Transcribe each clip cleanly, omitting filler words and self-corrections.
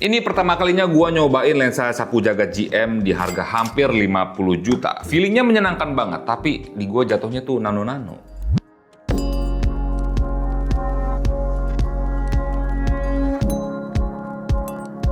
Ini pertama kalinya gua nyobain lensa sapu jagat GM di harga hampir 50 juta. Feelingnya menyenangkan banget, tapi di gua jatuhnya tuh nano-nano.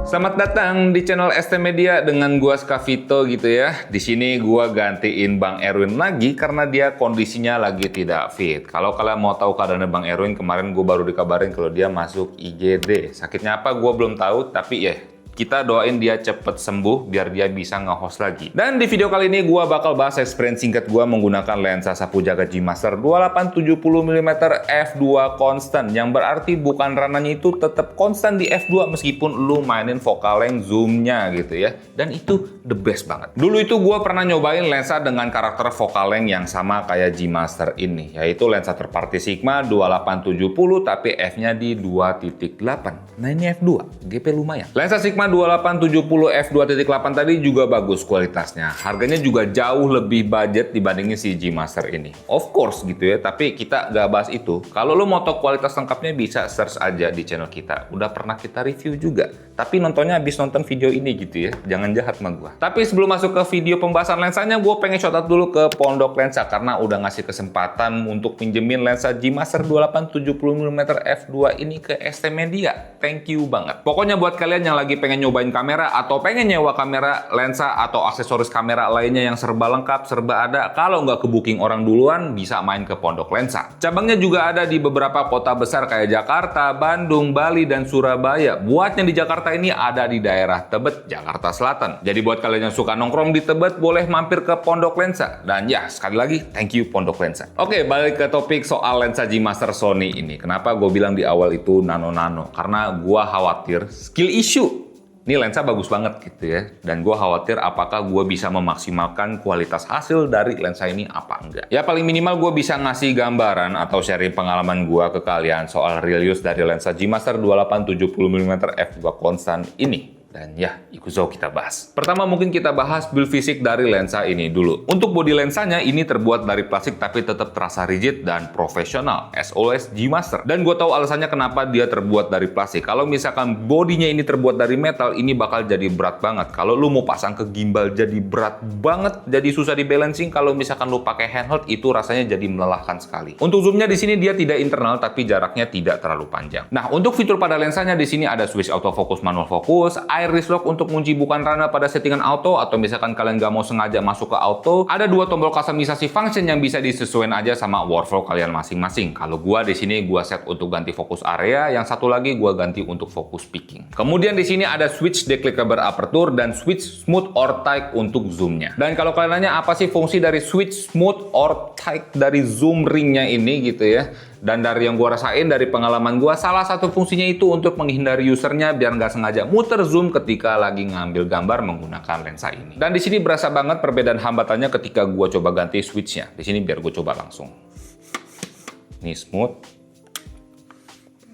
Selamat datang di channel ST Media dengan gua Skavito gitu ya. Di sini gua gantiin Bang Erwin lagi karena dia kondisinya lagi tidak fit. Kalau kalian mau tahu keadaannya Bang Erwin, kemarin gua baru dikabarin kalau dia masuk IGD. Sakitnya apa gua belum tahu, tapi ya kita doain dia cepet sembuh biar dia bisa nge-host lagi. Dan di video kali ini gua bakal bahas experience singkat gua menggunakan lensa sapu jagat G Master 2870mm f2 constant, yang berarti bukan rananya itu tetap konstan di f2 meskipun lu mainin focal length zoomnya gitu ya. Dan itu the best banget. Dulu itu gua pernah nyobain lensa dengan karakter focal length yang sama kayak G Master ini, yaitu lensa third party Sigma 2870 tapi f-nya di 2.8. Nah ini f2, GP lumayan. Lensa Sigma 2870 f2.8 tadi juga bagus kualitasnya. Harganya juga jauh lebih budget dibandingin si G Master ini. Of course gitu ya, tapi kita gak bahas itu. Kalau lo mau tahu kualitas lengkapnya bisa search aja di channel kita. Udah pernah kita review juga. Tapi nontonnya habis nonton video ini gitu ya. Jangan jahat sama gua. Tapi sebelum masuk ke video pembahasan lensanya, gue pengen shout out dulu ke Pondok Lensa karena udah ngasih kesempatan untuk pinjemin lensa G Master 2870mm f2 ini ke ST Media. Thank you banget. Pokoknya buat kalian yang lagi pengen nyobain kamera atau pengen nyewa kamera, lensa, atau aksesoris kamera lainnya yang serba lengkap, serba ada, kalau nggak ke booking orang duluan, bisa main ke Pondok Lensa. Cabangnya juga ada di beberapa kota besar kayak Jakarta, Bandung, Bali, dan Surabaya. Buat yang di Jakarta ini ada di daerah Tebet, Jakarta Selatan. Jadi buat kalian yang suka nongkrong di Tebet, boleh mampir ke Pondok Lensa. Dan ya, sekali lagi, thank you Pondok Lensa. Oke, balik ke topik soal lensa G Master Sony ini. Kenapa gue bilang di awal itu nano-nano? Karena gue khawatir skill issue. Ini lensa bagus banget gitu ya, dan gue khawatir apakah gue bisa memaksimalkan kualitas hasil dari lensa ini apa enggak. Ya paling minimal gue bisa ngasih gambaran atau sharing pengalaman gue ke kalian soal real use dari lensa G Master 2870mm f2 constant ini. Dan ya, ikut jauh kita bahas. Pertama mungkin kita bahas build fisik dari lensa ini dulu. Untuk bodi lensanya ini terbuat dari plastik tapi tetap terasa rigid dan profesional. As always G Master. Dan gue tahu alasannya kenapa dia terbuat dari plastik. Kalau misalkan bodinya ini terbuat dari metal, ini bakal jadi berat banget. Kalau lu mau pasang ke gimbal jadi berat banget, jadi susah di balancing. Kalau misalkan lu pakai handheld itu rasanya jadi melelahkan sekali. Untuk zoomnya di sini dia tidak internal tapi jaraknya tidak terlalu panjang. Nah, untuk fitur pada lensanya di sini ada switch autofocus manual fokus, iris lock untuk kunci bukan rana pada settingan auto, atau misalkan kalian nggak mau sengaja masuk ke auto, ada dua tombol customisasi function yang bisa disesuaikan aja sama workflow kalian masing-masing. Kalau gua di sini gua set untuk ganti fokus area, yang satu lagi gua ganti untuk fokus picking. Kemudian di sini ada switch declickable aperture dan switch smooth or tight untuk zoomnya. Dan kalau kalian nanya apa sih fungsi dari switch smooth or tight dari zoom ringnya ini gitu ya. Dan dari yang gue rasain, dari pengalaman gue, salah satu fungsinya itu untuk menghindari usernya biar nggak sengaja muter zoom ketika lagi ngambil gambar menggunakan lensa ini. Dan di sini berasa banget perbedaan hambatannya ketika gue coba ganti switchnya. Di sini biar gue coba langsung. Ini smooth,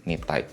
ini tight.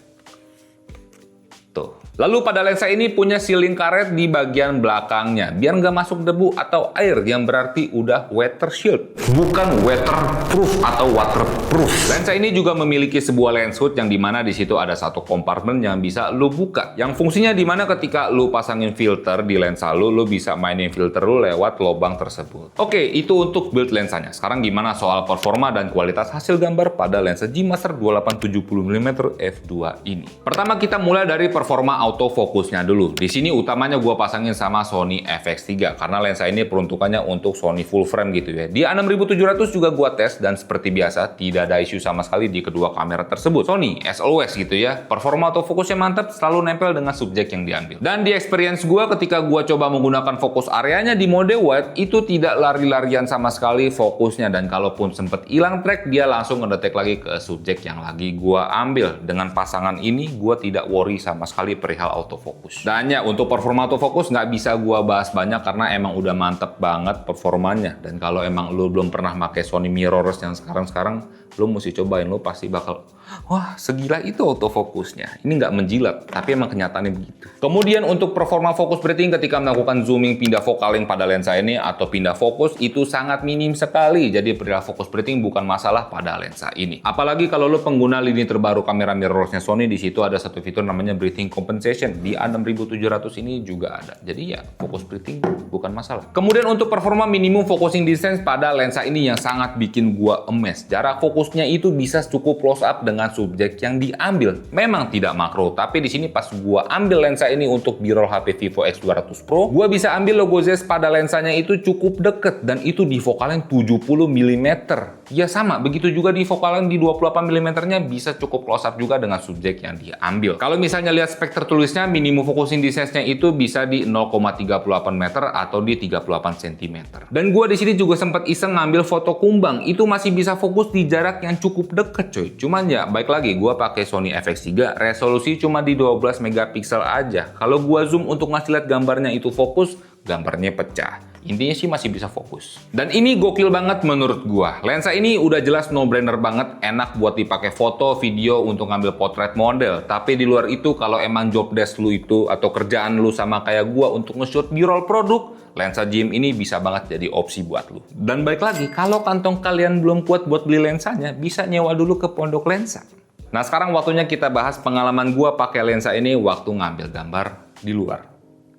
Tuh. Lalu pada lensa ini punya sealing karet di bagian belakangnya biar nggak masuk debu atau air, yang berarti udah weather shield, bukan weatherproof atau waterproof. Lensa ini juga memiliki sebuah lens hood yang dimana di situ ada satu kompartemen yang bisa lu buka, yang fungsinya dimana ketika lu pasangin filter di lensa lu bisa mainin filter lu lewat lubang tersebut. Oke, itu untuk build lensanya. Sekarang gimana soal performa dan kualitas hasil gambar pada lensa G Master 2870mm f2 ini? Pertama kita mulai dari performa autofokusnya dulu. Di sini utamanya gue pasangin sama Sony FX3 karena lensa ini peruntukannya untuk Sony full frame gitu ya. Di 6700 juga gue tes dan seperti biasa tidak ada isu sama sekali di kedua kamera tersebut. Sony as always gitu ya. Performa autofokusnya mantap, selalu nempel dengan subjek yang diambil. Dan di experience gue ketika gue coba menggunakan fokus areanya di mode wide, itu tidak lari-larian sama sekali fokusnya, dan kalaupun sempet hilang track dia langsung ngedetek lagi ke subjek yang lagi gue ambil. Dengan pasangan ini gue tidak worry sama sekali perihal autofocus. Dan ya untuk performa autofocus nggak bisa gua bahas banyak karena emang udah mantep banget performanya. Dan kalau emang lu belum pernah pakai Sony mirrorless yang sekarang lu mesti cobain, lu pasti bakal wah segila itu autofokusnya. Ini nggak menjilat, tapi emang kenyataannya begitu. Kemudian untuk performa focus breathing ketika melakukan zooming pindah focaling pada lensa ini atau pindah fokus itu sangat minim sekali. Jadi perihal focus breathing bukan masalah pada lensa ini. Apalagi kalau lu pengguna lini terbaru kamera mirrorlessnya Sony, di situ ada satu fitur namanya breathing compensation compensation. Di A6700 ini juga ada. Jadi ya, fokus splitting bukan masalah. Kemudian untuk performa minimum focusing distance pada lensa ini yang sangat bikin gua emes. Jarak fokusnya itu bisa cukup close up dengan subjek yang diambil. Memang tidak makro, tapi di sini pas gua ambil lensa ini untuk B-roll HP Vivo X200 Pro, gua bisa ambil logo ZEISS pada lensanya itu cukup deket dan itu di focal length 70 mm. Ya sama, begitu juga di focal length di 28 mm-nya bisa cukup close up juga dengan subjek yang diambil. Kalau misalnya lihat spek tertulisnya, minimum focusing distance-nya itu bisa di 0,38 meter atau di 38 cm. Dan gua di sini juga sempat iseng ngambil foto kumbang, itu masih bisa fokus di jarak yang cukup deket coy. Cuman ya, baik lagi gua pakai Sony FX3, resolusi cuma di 12 megapiksel aja. Kalau gua zoom untuk ngasih lihat gambarnya itu fokus, gambarnya pecah. Intinya sih masih bisa fokus. Dan ini gokil banget menurut gua. Lensa ini udah jelas no-brainer banget, enak buat dipakai foto, video untuk ngambil potret model. Tapi di luar itu kalau emang job desk lu itu atau kerjaan lu sama kayak gua untuk nge-shoot B-roll produk, lensa GM ini bisa banget jadi opsi buat lu. Dan balik lagi, kalau kantong kalian belum kuat buat beli lensanya, bisa nyewa dulu ke Pondok Lensa. Nah, sekarang waktunya kita bahas pengalaman gua pakai lensa ini waktu ngambil gambar di luar.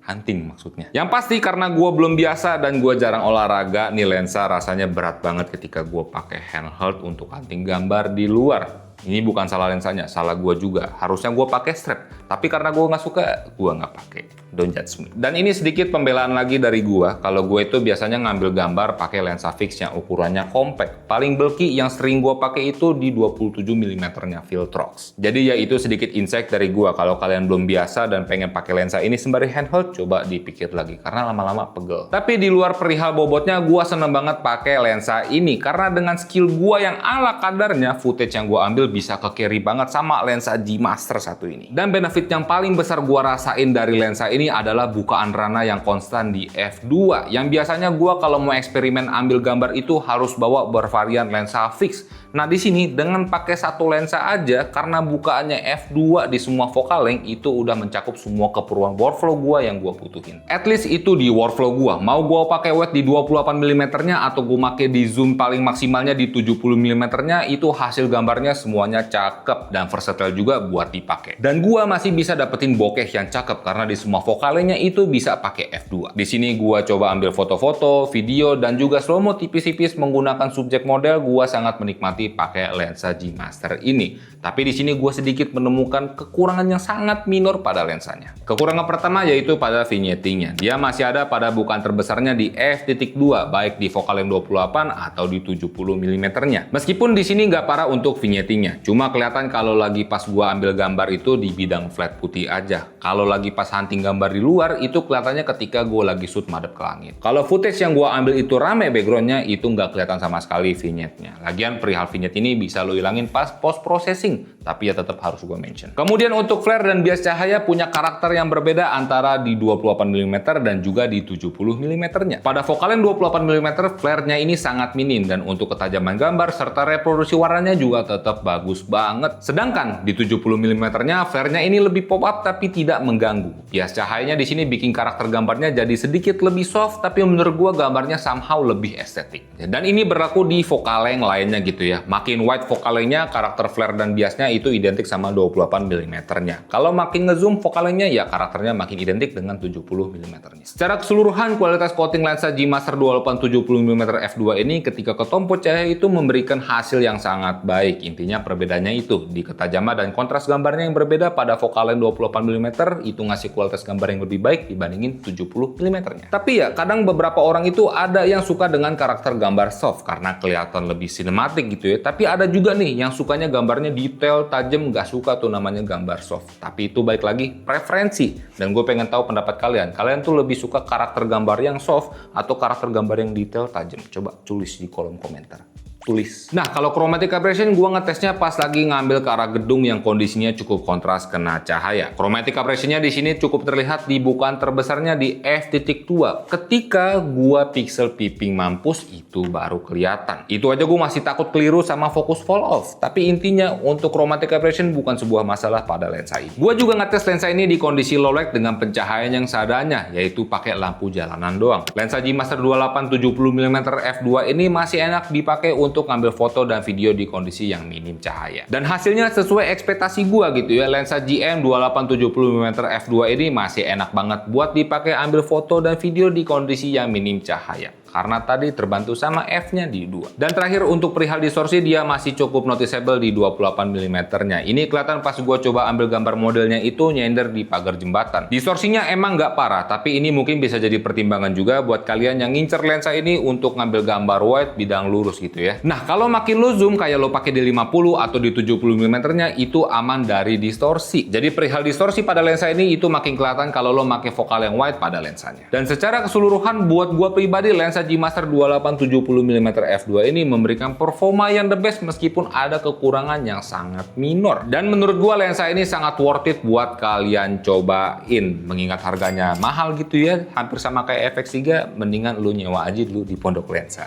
Hunting maksudnya. Yang pasti karena gue belum biasa dan gue jarang olahraga, nih lensa rasanya berat banget ketika gue pakai handheld untuk hunting gambar di luar. Ini bukan salah lensanya, salah gue juga. Harusnya gue pakai strap, tapi karena gue nggak suka, gue nggak pakai. Don't judge me. Dan ini sedikit pembelaan lagi dari gue. Kalau gue itu biasanya ngambil gambar pakai lensa fix yang ukurannya compact. Paling bulky yang sering gue pakai itu di 27 mm-nya Viltrox. Jadi ya itu sedikit insight dari gue. Kalau kalian belum biasa dan pengen pakai lensa ini sembari handheld, coba dipikir lagi karena lama-lama pegel. Tapi di luar perihal bobotnya, gue seneng banget pakai lensa ini karena dengan skill gue yang ala kadarnya, footage yang gue ambil bisa ke carry banget sama lensa G Master satu ini. Dan benefit yang paling besar gue rasain dari lensa ini adalah bukaan rana yang konstan di f2. Yang biasanya gue kalau mau eksperimen ambil gambar itu harus bawa bervarian lensa fix. Nah di sini dengan pakai satu lensa aja, karena bukaannya f2 di semua focal length, itu udah mencakup semua keperluan workflow gue yang gue butuhin. At least itu di workflow gue. Mau gue pakai wet di 28 mm-nya atau gue pakai di zoom paling maksimalnya di 70 mm-nya, itu hasil gambarnya semuanya cakep dan versatile juga buat dipakai. Dan gue masih bisa dapetin bokeh yang cakep karena di semua focal length-nya itu bisa pakai f2. Di sini gue coba ambil foto-foto, video, dan juga slow-mo tipis-tipis menggunakan subjek model. Gue sangat menikmati pakai lensa G Master ini. Tapi di sini gue sedikit menemukan kekurangan yang sangat minor pada lensanya. Kekurangan pertama yaitu pada vignettingnya. Dia masih ada pada bukaan terbesarnya di f.2, baik di focal length 28 atau di 70 mm-nya. Meskipun di sini nggak parah untuk vignettingnya, cuma kelihatan kalau lagi pas gue ambil gambar itu di bidang flat putih aja. Kalau lagi pas hunting gambar di luar, itu kelihatannya ketika gue lagi shoot madep ke langit. Kalau footage yang gue ambil itu rame backgroundnya, itu nggak kelihatan sama sekali vignetnya. Lagian perihal vignette ini bisa lo hilangin pas post processing, tapi ya tetap harus gue mention. Kemudian untuk flare dan bias cahaya punya karakter yang berbeda antara di 28 mm dan juga di 70 mm-nya. Pada focal length 28 mm, flare-nya ini sangat minim dan untuk ketajaman gambar serta reproduksi warnanya juga tetap bagus banget. Sedangkan di 70 mm-nya, flare-nya ini lebih pop up tapi tidak mengganggu. Bias cahayanya di sini bikin karakter gambarnya jadi sedikit lebih soft, tapi menurut gua gambarnya somehow lebih estetik. Dan ini berlaku di focal length lainnya gitu ya. Makin wide focal length-nya, karakter flare dan biasnya itu identik sama 28 mm-nya. Kalau makin ngezoom focal length-nya, ya karakternya makin identik dengan 70 mm-nya. Secara keseluruhan, kualitas coating lensa G Master 28 70 mm f2 ini ketika ketompo cahaya itu memberikan hasil yang sangat baik. Intinya perbedaannya itu di ketajaman dan kontras gambarnya yang berbeda. Pada focal length 28 mm itu ngasih kualitas gambar yang lebih baik dibandingin 70 mm-nya. Tapi ya kadang beberapa orang itu ada yang suka dengan karakter gambar soft karena kelihatan lebih sinematik gitu ya. Tapi ada juga nih yang sukanya gambarnya detail, tajam, nggak suka tuh namanya gambar soft. Tapi itu baik lagi preferensi. Dan gue pengen tahu pendapat kalian. Kalian tuh lebih suka karakter gambar yang soft atau karakter gambar yang detail, tajam? Coba tulis di kolom komentar. Tulis. Nah, kalau chromatic aberration gue ngetesnya pas lagi ngambil ke arah gedung yang kondisinya cukup kontras kena cahaya. Chromatic aberrationnya di sini cukup terlihat di bukaan terbesarnya di f.2. Ketika gue pixel peeping mampus, itu baru kelihatan. Itu aja gue masih takut keliru sama fokus fall off. Tapi intinya untuk chromatic aberration bukan sebuah masalah pada lensa ini. Gue juga ngetes lensa ini di kondisi low light dengan pencahayaan yang seadanya, yaitu pakai lampu jalanan doang. Lensa G Master 28 70 mm f2 ini masih enak dipakai untuk untuk ngambil foto dan video di kondisi yang minim cahaya. Dan hasilnya sesuai ekspektasi gua gitu ya. Lensa GM 2870mm f2 ini masih enak banget buat dipakai ambil foto dan video di kondisi yang minim cahaya. Karena tadi terbantu sama f-nya di 2. Dan terakhir untuk perihal distorsi dia masih cukup noticeable di 28mm-nya. Ini kelihatan pas gua coba ambil gambar modelnya itu nyender di pagar jembatan. Distorsinya emang nggak parah, tapi ini mungkin bisa jadi pertimbangan juga buat kalian yang ngincer lensa ini untuk ngambil gambar wide bidang lurus gitu ya. Nah, kalau makin lo zoom kayak lo pakai di 50 atau di 70mm-nya itu aman dari distorsi. Jadi perihal distorsi pada lensa ini itu makin kelihatan kalau lo pakai fokal yang wide pada lensanya. Dan secara keseluruhan buat gua pribadi lensa G Master 2870mm f2 ini memberikan performa yang the best meskipun ada kekurangan yang sangat minor. Dan menurut gua lensa ini sangat worth it buat kalian cobain. Mengingat harganya mahal gitu ya, hampir sama kayak FX3, mendingan lu nyewa aja dulu di Pondok Lensa.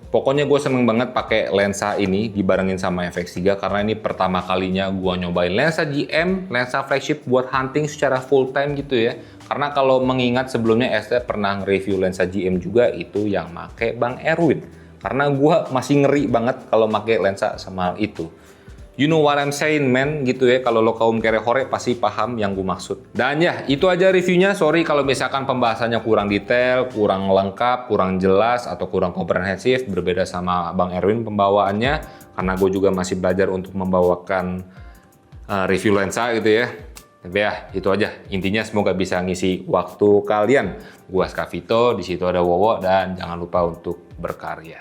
Pokoknya gue seneng banget pakai lensa ini dibarengin sama FX3 karena ini pertama kalinya gue nyobain lensa GM, lensa flagship buat hunting secara full time gitu ya. Karena kalau mengingat sebelumnya ST pernah nge-review lensa GM juga itu yang make Bang Erwin. Karena gue masih ngeri banget kalau make lensa sama itu. You know what I'm saying, man, gitu ya. Kalau lo kaum kere hore pasti paham yang gue maksud. Dan ya, itu aja reviewnya. Sorry kalau misalkan pembahasannya kurang detail, kurang lengkap, kurang jelas, atau kurang komprehensif. Berbeda sama Bang Erwin pembawaannya. Karena gue juga masih belajar untuk membawakan review lensa gitu ya. Tapi ya, itu aja. Intinya semoga bisa ngisi waktu kalian. Gua Skavito, di situ ada Wowo, dan jangan lupa untuk berkarya.